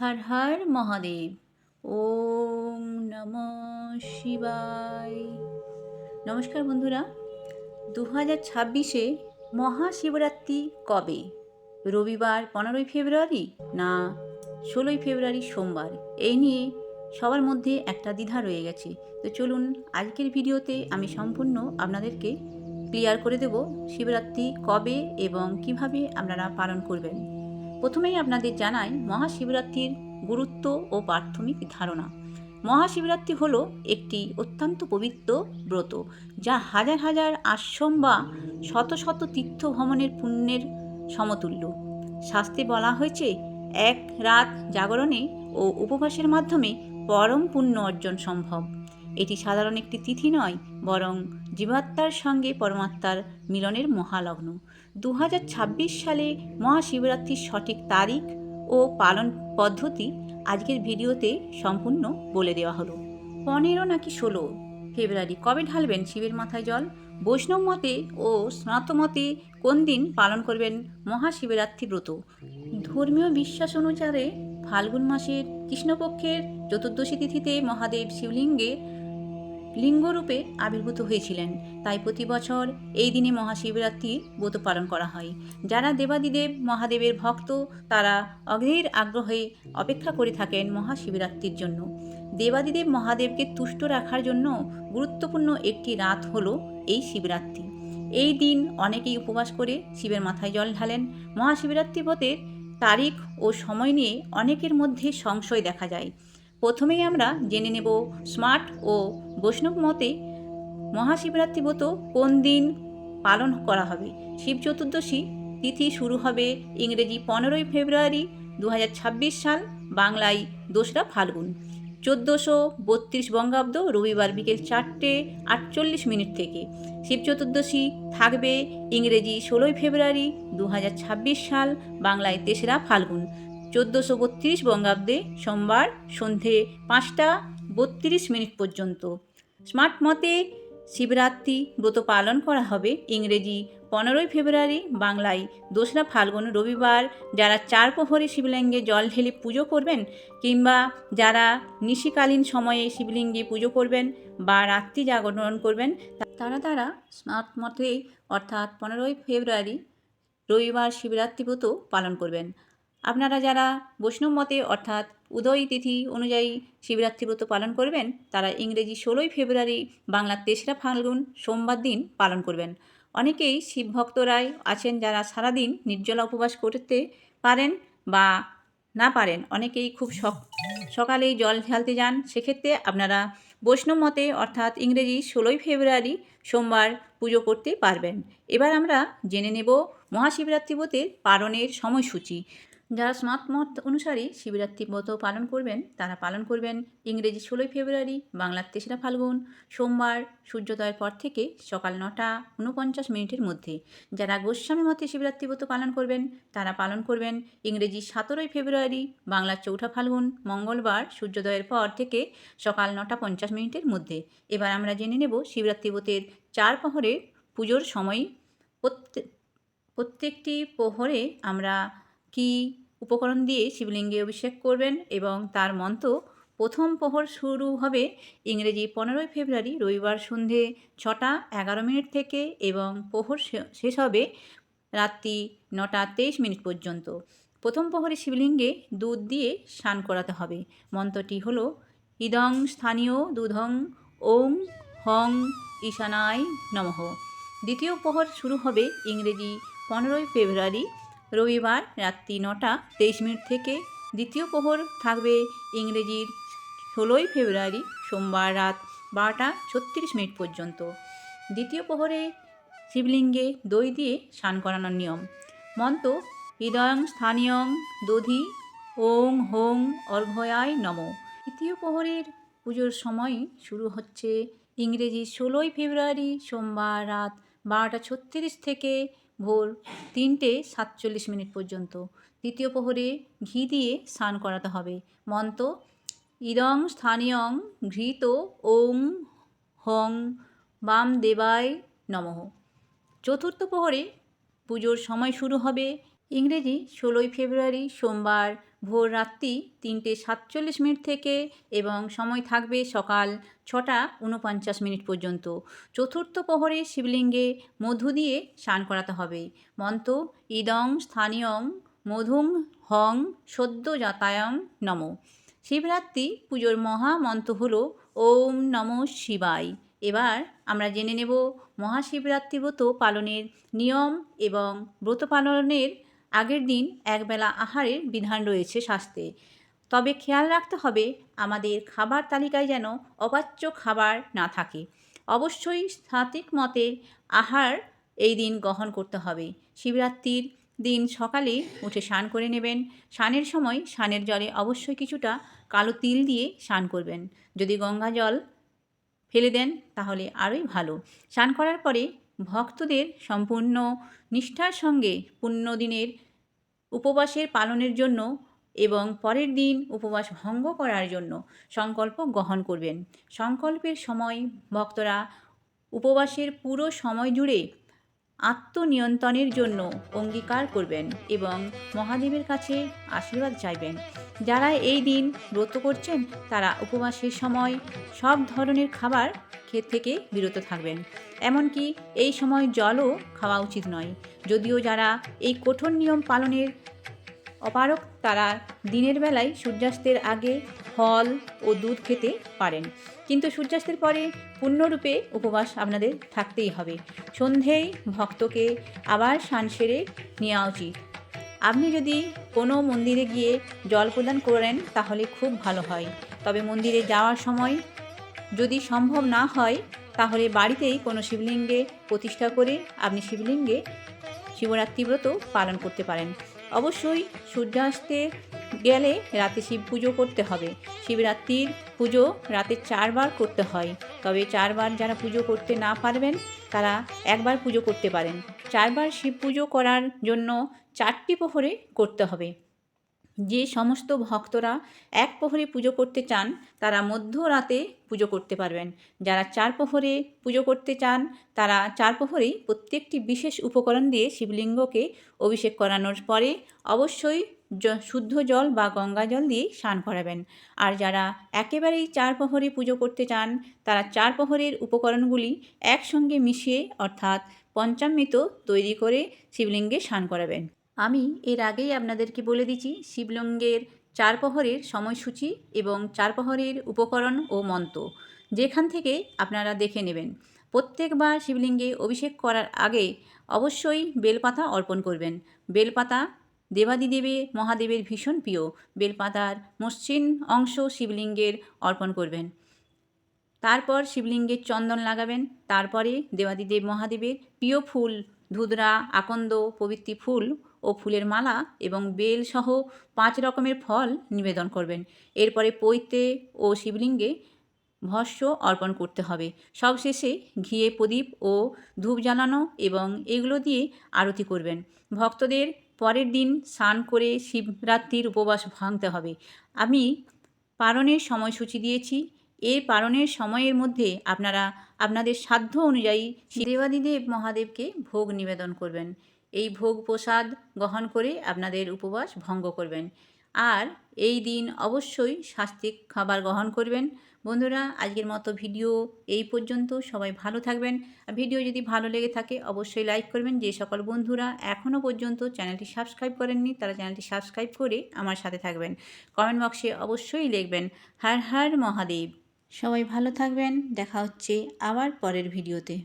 হর হর মহাদেব। ওম নমঃ শিবায়। নমস্কার বন্ধুরা, 2026-এ মহাশিবরাত্রি কবে? রবিবার 15ই ফেব্রুয়ারি না 16ই ফেব্রুয়ারি সোমবার? এই নিয়ে সবার মধ্যে একটা দ্বিধা রয়ে গেছে। তো চলুন আজকের ভিডিওতে আমি সম্পূর্ণ আপনাদেরকে ক্লিয়ার করে দেব শিবরাত্রি কবে এবং কিভাবে আপনারা পালন করবেন। প্রথমেই আপনাদের জানাই মহাশিবরাত্রির গুরুত্ব ও প্রাথমিক ধারণা। মহাশিবরাত্রি হলো একটি অত্যন্ত পবিত্র ব্রত, যা হাজার হাজার আশ্রম বা শত শত তীর্থ ভ্রমণের পুণ্যের সমতুল্য। শাস্ত্রে বলা হয়েছে, এক রাত জাগরণে ও উপবাসের মাধ্যমে পরম পুণ্য অর্জন সম্ভব। এটি সাধারণ একটি তিথি নয়, বরং জীবাত্মার সঙ্গে পরমাত্মার মিলনের মহালগ্ন। 2026 সালে মহাশিবরাত্রির সঠিক তারিখ ও পালন পদ্ধতি আজকের ভিডিওতে সম্পূর্ণ বলে দেওয়া হলো। 15 নাকি 16 ফেব্রুয়ারি কবে ঢালবেন শিবের মাথায় জল? বৈষ্ণব মতে ও স্নাত মতে কোন দিন পালন করবেন মহাশিবরাত্রি ব্রত? ধর্মীয় বিশ্বাস অনুসারে ফাল্গুন মাসের কৃষ্ণপক্ষের চতুর্দশী তিথিতে মহাদেব শিবলিঙ্গের লিঙ্গরূপে আবির্ভূত হয়েছিলেন, তাই প্রতি বছর এই দিনে মহাশিবরাত্রির ব্রত পালন করা হয়। যারা দেবাদিদেব মহাদেবের ভক্ত, তারা অধীর আগ্রহে অপেক্ষা করে থাকেন মহাশিবরাত্রির জন্য। দেবাদিদেব মহাদেবকে তুষ্ট রাখার জন্য গুরুত্বপূর্ণ একটি রাত হল এই শিবরাত্রি। এই দিন অনেকেই উপবাস করে শিবের মাথায় জল ঢালেন। মহাশিবরাত্রি ব্রতের তারিখ ও সময় নিয়ে অনেকের মধ্যে সংশয় দেখা যায়। প্রথমেই আমরা জেনে নেব স্মার্ট ও বৈষ্ণব মতে মহাশিবরাত্রি ব্রত কোন দিন পালন করা হবে। শিব চতুর্দশী তিথি শুরু হবে ইংরেজি 15ই ফেব্রুয়ারি 2026 সাল, বাংলায় 2রা ফাল্গুন 1432 বঙ্গাব্দ, রবিবার বিকেল 4:48 থেকে। শিব চতুর্দশী থাকবে ইংরেজি 16ই ফেব্রুয়ারি 2026 সাল, বাংলায় 3রা ফাল্গুন 1432 বঙ্গাব্দে, সোমবার সন্ধে 5:32 পর্যন্ত। স্মার্ট মতে শিবরাত্রি ব্রত পালন করা হবে ইংরেজি 15ই ফেব্রুয়ারি, বাংলায় 2রা ফাল্গুন, রবিবার। যারা 4 প্রহরে শিবলিঙ্গে জল ঢেলে পুজো করবেন কিংবা যারা নিশিকালীন সময়ে শিবলিঙ্গে পুজো করবেন বা রাত্রি জাগরণ করবেন, তারা স্মার্ট মতে অর্থাৎ 15ই ফেব্রুয়ারি রবিবার শিবরাত্রি ব্রত পালন করবেন। আপনারা যারা বৈষ্ণব মতে অর্থাৎ উদয় তিথি অনুযায়ী শিবরাত্রি ব্রত পালন করবেন, তারা ইংরেজি 16ই ফেব্রুয়ারি, বাংলার 3রা ফাল্গুন সোমবার দিন পালন করবেন। অনেকেই শিব ভক্তরাই আছেন যারা সারাদিন নির্জলা উপবাস করতে পারেন বা না পারেন, অনেকেই খুব সকালেই জল ঢালতে যান। সেক্ষেত্রে আপনারা বৈষ্ণব মতে অর্থাৎ ইংরেজি 16ই ফেব্রুয়ারি সোমবার পুজো করতে পারবেন। এবার আমরা জেনে নেব মহাশিবরাত্রি ব্রতের পালনের সময়সূচি। যারা স্মার্ট মত অনুসারে শিবরাত্রি ব্রত পালন করবেন, তারা পালন করবেন ইংরেজি 16ই ফেব্রুয়ারি, বাংলার 3রা ফাল্গুন সোমবার সূর্যোদয়ের পর থেকে সকাল 9:49 মধ্যে। যারা গোস্বামী মতে শিবরাত্রি ব্রত পালন করবেন, তারা পালন করবেন ইংরেজি 17ই ফেব্রুয়ারি, বাংলার 4ঠা ফাল্গুন মঙ্গলবার সূর্যোদয়ের পর থেকে সকাল 9:50 মধ্যে। এবার আমরা জেনে নেব শিবরাত্রি ব্রতের 4 প্রহরের পুজোর সময়। প্রত্যেকটি প্রহরে আমরা কি উপকরণ দিয়ে শিবলিঙ্গে অভিষেক করবেন এবং তার মন্ত্র। প্রথম প্রহর শুরু হবে ইংরেজি 15ই ফেব্রুয়ারি রবিবার সন্ধে 6:11 থেকে এবং প্রহর শেষ হবে রাত্রি 9:23 পর্যন্ত। প্রথম প্রহরে শিবলিঙ্গে দুধ দিয়ে স্নান করাতে হবে। মন্ত্রটি হল ইদং স্থানীয় দুধং ওং হং ঈশানায় নমঃ। দ্বিতীয় প্রহর শুরু হবে ইংরেজি 15ই ফেব্রুয়ারি রবিবার রাত্রি 9:23 থেকে। দ্বিতীয় প্রহর থাকবে ইংরেজির 16ই ফেব্রুয়ারি সোমবার রাত 12:36 পর্যন্ত। দ্বিতীয় প্রহরে শিবলিঙ্গে দই দিয়ে স্নান করানোর নিয়ম। মন্ত্র হৃদয়ং স্থানীয়ং দধি ওং হোং অর্ঘয়ায় নমঃ। তৃতীয় প্রহরের পুজোর সময় শুরু হচ্ছে ইংরেজি 16ই ফেব্রুয়ারি সোমবার রাত 12:36 থেকে ভোর 3:47 পর্যন্ত। তৃতীয় প্রহরে ঘি দিয়ে স্নান করাতে হবে। মন্ত্র ইদং স্থানীয়ং ঘৃত ওং হং বামদেবায় নমঃ। চতুর্থ প্রহরে পুজোর সময় শুরু হবে ইংরেজি 16ই ফেব্রুয়ারি সোমবার ভোর রাত্রি 3:47 থেকে এবং সময় থাকবে সকাল 6:49 পর্যন্ত। চতুর্থ প্রহরে শিবলিঙ্গে মধু দিয়ে স্নান করাতে হবে। মন্ত্র ইদং স্থানীয়ং মধুং হং সদ্য জাতায়ং নম। শিবরাত্রি পুজোর মহামন্ত্র হল ওম নমঃ শিবায়। এবার আমরা জেনে নেব মহাশিবরাত্রি ব্রত পালনের নিয়ম এবং ব্রত পালনের আগের দিন একবেলা আহারের বিধান রয়েছে শাস্ত্রে। তবে খেয়াল রাখতে হবে আমাদের খাবার তালিকায় যেন অপাচ্য খাবার না থাকে। অবশ্যই সাত্ত্বিক মতে আহার এই দিন গ্রহণ করতে হবে। শিবরাত্রির দিন সকালে উঠে স্নান করে নেবেন। স্নানের সময় স্নানের জলে অবশ্যই কিছুটা কালো তিল দিয়ে স্নান করবেন। যদি গঙ্গা জল ফেলে দেন তাহলে আরোই ভালো। স্নান করার পরে ভক্তদের সম্পূর্ণ নিষ্ঠার সঙ্গে পুণ্যদিনের উপবাসের পালনের জন্য এবং পরের দিন উপবাস ভঙ্গ করার জন্য সংকল্প গ্রহণ করবেন। সংকল্পের সময় ভক্তরা উপবাসের পুরো সময় জুড়ে আত্মনিয়ন্ত্রণের জন্য অঙ্গীকার করবেন এবং মহাদেবের কাছে আশীর্বাদ চাইবেন। যারা এই দিন ব্রত করছেন তারা উপবাসের সময় সব ধরনের খাবার থেকে বিরত থাকবেন। এমনকি এই সময় জলও খাওয়া উচিত নয়। যদিও যারা এই কঠোর নিয়ম পালনের অপারগ তারা দিনের বেলায় সূর্যাস্তের আগে ফল ও দুধ খেতে পারেন, কিন্তু সূর্যাস্তের পরে পূর্ণরূপে উপবাস আপনাদের থাকতেই হবে। সন্ধেয় ভক্তকে আবার স্নান সেরে নেওয়া উচিত। আপনি যদি কোনো মন্দিরে গিয়ে জল প্রদান করেন তাহলে খুব ভালো হয়। তবে মন্দিরে যাওয়ার সময় যদি সম্ভব না হয় তাহলে বাড়িতেই কোনো শিবলিঙ্গে প্রতিষ্ঠা করে আপনি শিবলিঙ্গে শিবরাত্রি ব্রত পালন করতে পারেন। অবশ্যই সূর্যাস্তে গেলে রাতে শিব পুজো করতে হবে। শিবরাত্রির পুজো রাতে 4 বার করতে হয়। তবে 4 বার যারা পুজো করতে না পারবেন তারা একবার পুজো করতে পারেন। 4 বার শিব পুজো করার জন্য 4টি প্রহরে করতে হবে। যে সমস্ত ভক্তরা এক প্রহরে পুজো করতে চান তারা মধ্যরাতে পুজো করতে পারবেন। যারা 4 প্রহরে পুজো করতে চান তারা 4 প্রহরেই প্রত্যেকটি বিশেষ উপকরণ দিয়ে শিবলিঙ্গকে অভিষেক করানোর পরে অবশ্যই শুদ্ধ জল বা গঙ্গা জল দিয়ে স্নান করাবেন। আর যারা একেবারেই 4 প্রহরে পুজো করতে চান তারা 4 প্রহরের উপকরণগুলি একসঙ্গে মিশিয়ে অর্থাৎ পঞ্চামৃত তৈরি করে শিবলিঙ্গে স্নান করাবেন। আমি এর আগেই আপনাদেরকে বলে দিচ্ছি শিবলিঙ্গের 4 প্রহরের সময়সূচি এবং 4 প্রহরের উপকরণ ও মন্ত্র, যেখান থেকে আপনারা দেখে নেবেন। প্রত্যেকবার শিবলিঙ্গে অভিষেক করার আগে অবশ্যই বেলপাতা অর্পণ করবেন। বেলপাতা দেবাদিদেবে মহাদেবের ভীষণ প্রিয়। বেলপাতার মসৃণ অংশ শিবলিঙ্গের অর্পণ করবেন। তারপর শিবলিঙ্গে চন্দন লাগাবেন। তারপরে দেবাদিদেব মহাদেবের প্রিয় ফুল ধুতরা, আকন্দ প্রভৃতি ফুল ও ফুলের মালা এবং বেল সহ 5 রকমের ফল নিবেদন করবেন। এরপরে পৈতে ও শিবলিঙ্গে ভস্য অর্পণ করতে হবে। সবশেষে ঘিয়ে প্রদীপ ও ধূপ জ্বালানো এবং এগুলো দিয়ে আরতি করবেন। ভক্তদের পরের দিন স্নান করে শিবরাত্রির উপবাস ভাঙতে হবে। আমি পালনের সময়সূচি দিয়েছি। এই পালনের সময়ের মধ্যে আপনারা আপনাদের সাধ্য অনুযায়ী দেবাদিদেব মহাদেবকে ভোগ নিবেদন করবেন। এই ভোগ প্রসাদ গ্রহণ করে আপনাদের উপবাস ভঙ্গ করবেন। আর এই দিন অবশ্যই সাত্ত্বিক খাবার গ্রহণ করবেন। বন্ধুরা, আজকের মতো ভিডিও এই পর্যন্ত। সবাই ভালো থাকবেন। ভিডিও যদি ভালো লেগে থাকে অবশ্যই লাইক করবেন। যে সকল বন্ধুরা এখনও পর্যন্ত চ্যানেলটি সাবস্ক্রাইব করেননি তারা চ্যানেলটি সাবস্ক্রাইব করে আমার সাথে থাকবেন। কমেন্ট বক্সে অবশ্যই লিখবেন হর হর মহাদেব। সবাই ভালো থাকবেন। দেখা হচ্ছে আবার পরের ভিডিওতে।